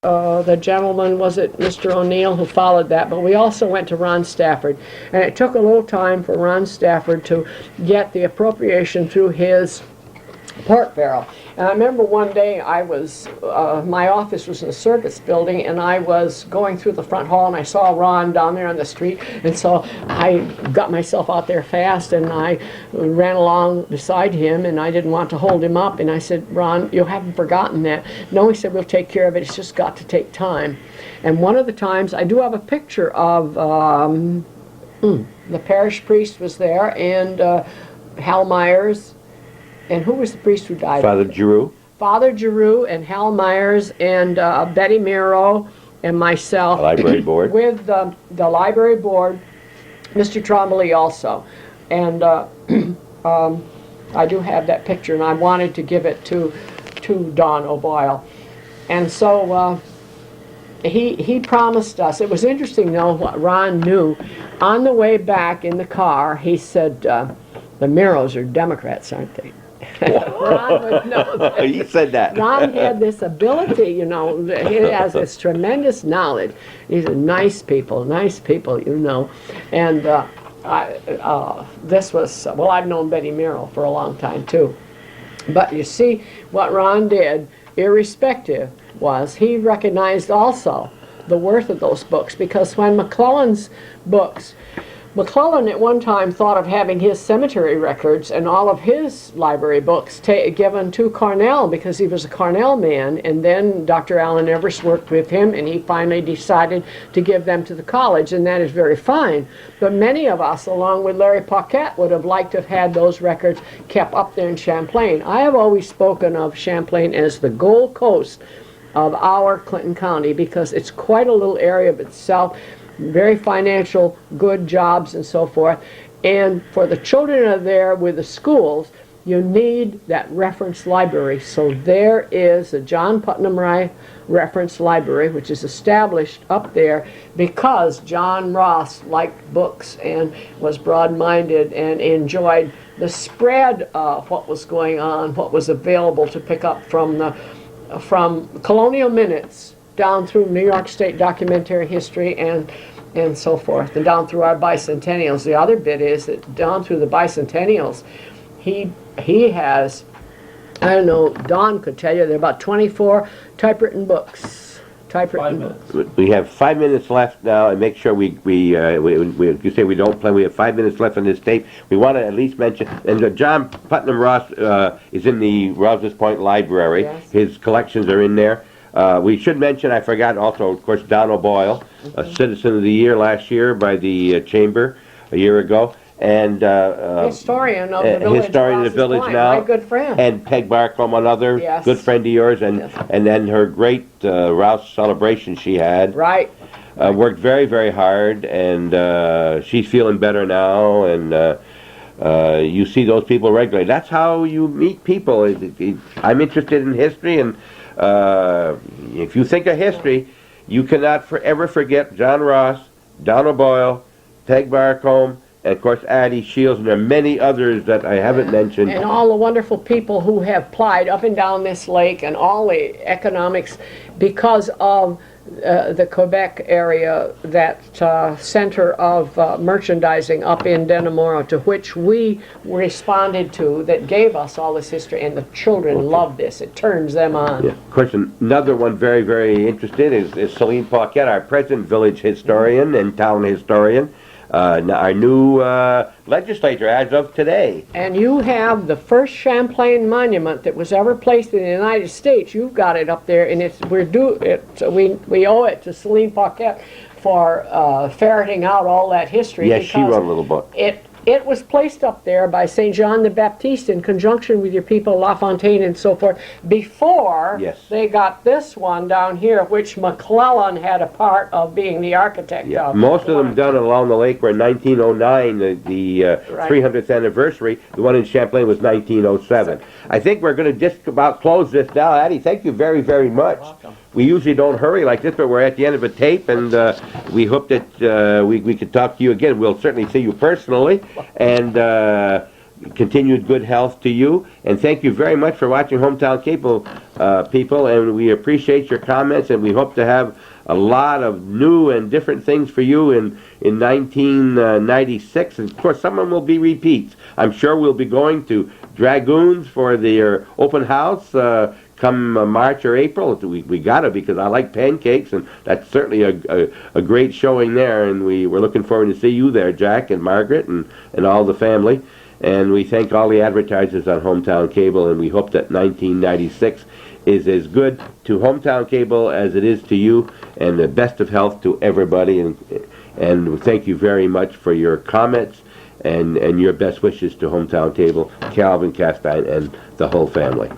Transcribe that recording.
the gentleman, was it Mr. O'Neill, who followed that, but we also went to Ron Stafford. And it took a little time for Ron Stafford to get the appropriation through his pork barrel. And I remember one day I was, my office was in the circuits building, and I was going through the front hall, and I saw Ron down there on the street, and so I got myself out there fast, and I ran along beside him, and I didn't want to hold him up, and I said, Ron, you haven't forgotten that. No, he said, we'll take care of it, it's just got to take time. And one of the times, I do have a picture of, the parish priest was there, and Hal Myers. And who was the priest who died? Father Giroux. Father Giroux and Hal Myers and Betty Miro and myself. The library board. With the library board, Mr. Trombley also. And I do have that picture, and I wanted to give it to Don O'Boyle. And so he promised us. It was interesting, though, what Ron knew. On the way back in the car, he said, the Miros are Democrats, aren't they? Ron would know that. He said that. Ron had this ability, you know, he has this tremendous knowledge. These are nice people, you know. And this was, well, I've known Betty Miro for a long time, too. But you see, what Ron did, irrespective, was he recognized also the worth of those books, because when McClellan's books, McClellan at one time thought of having his cemetery records and all of his library books given to Cornell, because he was a Cornell man, and then Dr. Allen Everest worked with him, and he finally decided to give them to the college, and that is very fine. But many of us, along with Larry Paquette, would have liked to have had those records kept up there in Champlain. I have always spoken of Champlain as the Gold Coast of our Clinton County, because it's quite a little area of itself, very financial, good jobs and so forth. And for the children are there with the schools, you need that reference library. So there is a John Putnam Rye Reference Library, which is established up there because John Ross liked books and was broad-minded and enjoyed the spread of what was going on, what was available to pick up from Colonial Minutes down through New York State documentary history and so forth, and down through our bicentennials. The other bit is that down through the bicentennials, he has, I don't know, Don could tell you, there are about 24 typewritten books. We have 5 minutes left now, and make sure you say we don't play. We have 5 minutes left on this tape. We want to at least mention, and John Putnam Ross is in the Rouse's Point Library. Yes. His collections are in there. We should mention, I forgot also, of course, Don O'Boyle, a Citizen of the Year last year by the Chamber a year ago, and historian of the village, historian of the village now, my good friend, and Peg Barcombe, another yes. good friend of yours, and yes. and then her great Rouse celebration she had. Right. Worked very, very hard, and she's feeling better now, and you see those people regularly. That's how you meet people. I'm interested in history, and if you think of history, you cannot ever forget John Ross, Don O'Boyle, Peg Barcombe, and of course Addie Shields, and there are many others that I haven't mentioned. And all the wonderful people who have plied up and down this lake, and all the economics because of the Quebec area, that center of merchandising up in Denimora, to which we responded to, that gave us all this history, and the children love this. It turns them on. Yeah. Of course, another one very, very interested is Celine Paquette, our present village historian and town historian. Our new legislator as of today. And you have the first Champlain monument that was ever placed in the United States. You've got it up there, and we owe it to Celine Paquette for ferreting out all that history. Yes, she wrote a little book. It was placed up there by St. John the Baptiste in conjunction with your people, La Fontaine and so forth, before they got this one down here, which McClellan had a part of being the architect of. Most of them done along the lake were in 1909, the right. 300th anniversary. The one in Champlain was 1907. I think we're going to just about close this now. Addie, thank you very, very much. You're welcome. We usually don't hurry like this, but we're at the end of a tape, and we hope that we could talk to you again. We'll certainly see you personally, and continued good health to you, and thank you very much for watching Hometown Cable, people, and we appreciate your comments, and we hope to have a lot of new and different things for you in 1996, and of course some of them will be repeats. I'm sure we'll be going to Dragoons for their open house come March or April. We gotta, because I like pancakes, and that's certainly a great showing there, and we're looking forward to see you there, Jack and Margaret and all the family. And we thank all the advertisers on Hometown Cable, and we hope that 1996 is as good to Hometown Cable as it is to you, and the best of health to everybody. And thank you very much for your comments and your best wishes to Hometown Cable, Calvin Castine, and the whole family.